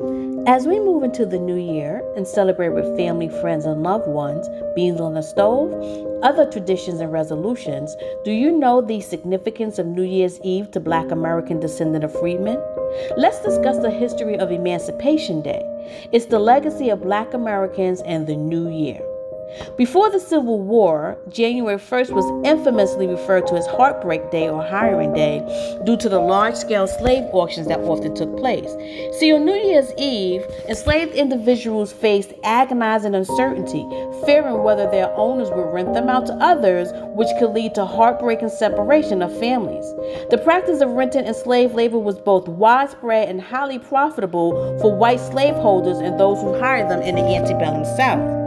As we move into the new year and celebrate with family, friends, and loved ones, beans on the stove, other traditions and resolutions, do you know the significance of New Year's Eve to Black American descendant of freedmen? Let's discuss the history of Emancipation Day. It's the legacy of Black Americans and the new year. Before the Civil War, January 1st was infamously referred to as Heartbreak Day or Hiring Day due to the large-scale slave auctions that often took place. See, on New Year's Eve, enslaved individuals faced agonizing uncertainty, fearing whether their owners would rent them out to others, which could lead to heartbreak and separation of families. The practice of renting enslaved labor was both widespread and highly profitable for white slaveholders and those who hired them in the antebellum South.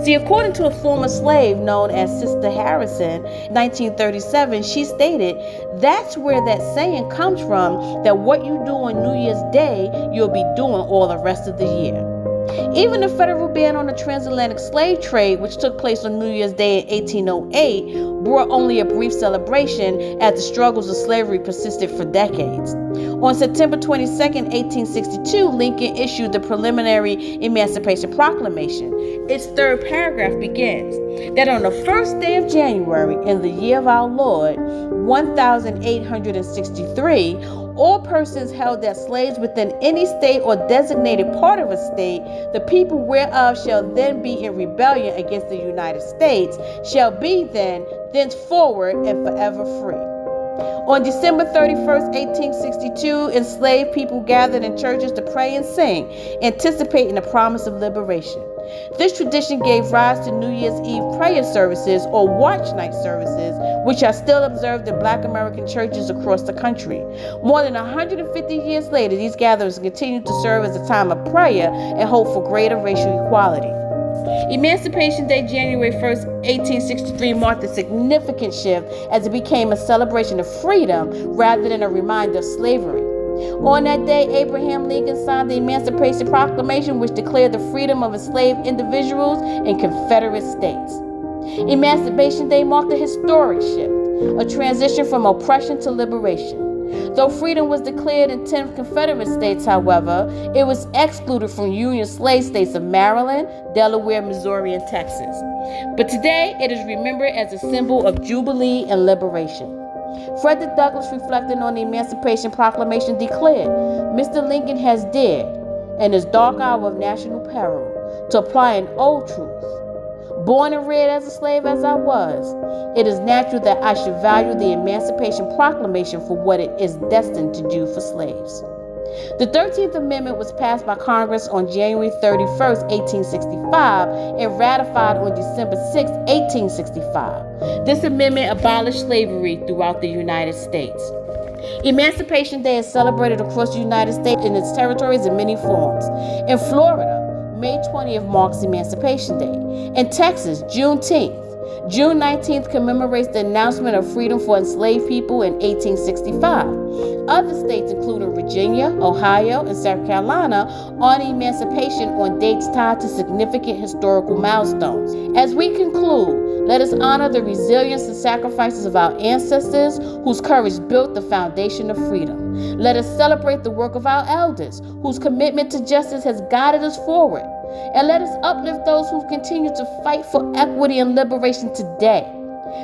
See, according to a former slave known as Sister Harrison, 1937, she stated, "That's where that saying comes from, that what you do on New Year's Day, you'll be doing all the rest of the year." Even the federal ban on the transatlantic slave trade, which took place on New Year's Day in 1808, brought only a brief celebration as the struggles of slavery persisted for decades. On September 22, 1862, Lincoln issued the preliminary Emancipation Proclamation. Its third paragraph begins, that on the first day of January in the year of our Lord, 1863, all persons held as slaves within any state or designated part of a state, the people whereof shall then be in rebellion against the United States, shall be then, thenceforward, and forever free. On December 31st, 1862, enslaved people gathered in churches to pray and sing, anticipating the promise of liberation. This tradition gave rise to New Year's Eve prayer services or watch night services, which are still observed in Black American churches across the country. More than 150 years later, these gatherings continue to serve as a time of prayer and hope for greater racial equality. Emancipation Day, January 1st, 1863, marked a significant shift as it became a celebration of freedom rather than a reminder of slavery. On that day, Abraham Lincoln signed the Emancipation Proclamation, which declared the freedom of enslaved individuals in Confederate states. Emancipation Day marked a historic shift, a transition from oppression to liberation. Though freedom was declared in 10 Confederate states, however, it was excluded from Union slave states of Maryland, Delaware, Missouri, and Texas. But today, it is remembered as a symbol of jubilee and liberation. Frederick Douglass, reflecting on the Emancipation Proclamation, declared, "Mr. Lincoln has dared, in his dark hour of national peril, to apply an old truth. Born and reared as a slave as I was, it is natural that I should value the Emancipation Proclamation for what it is destined to do for slaves." The 13th Amendment was passed by Congress on January 31st, 1865, and ratified on December 6, 1865. This amendment abolished slavery throughout the United States. Emancipation Day is celebrated across the United States and its territories in many forms. In Florida, May 20th marks Emancipation Day. In Texas, Juneteenth. June 19th commemorates the announcement of freedom for enslaved people in 1865. Other states, including Virginia, Ohio, and South Carolina, honor emancipation on dates tied to significant historical milestones. As we conclude, let us honor the resilience and sacrifices of our ancestors whose courage built the foundation of freedom. Let us celebrate the work of our elders whose commitment to justice has guided us forward. And let us uplift those who continue to fight for equity and liberation today.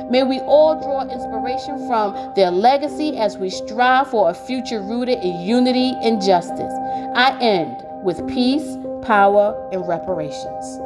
May we all draw inspiration from their legacy as we strive for a future rooted in unity and justice. I end with peace, power, and reparations.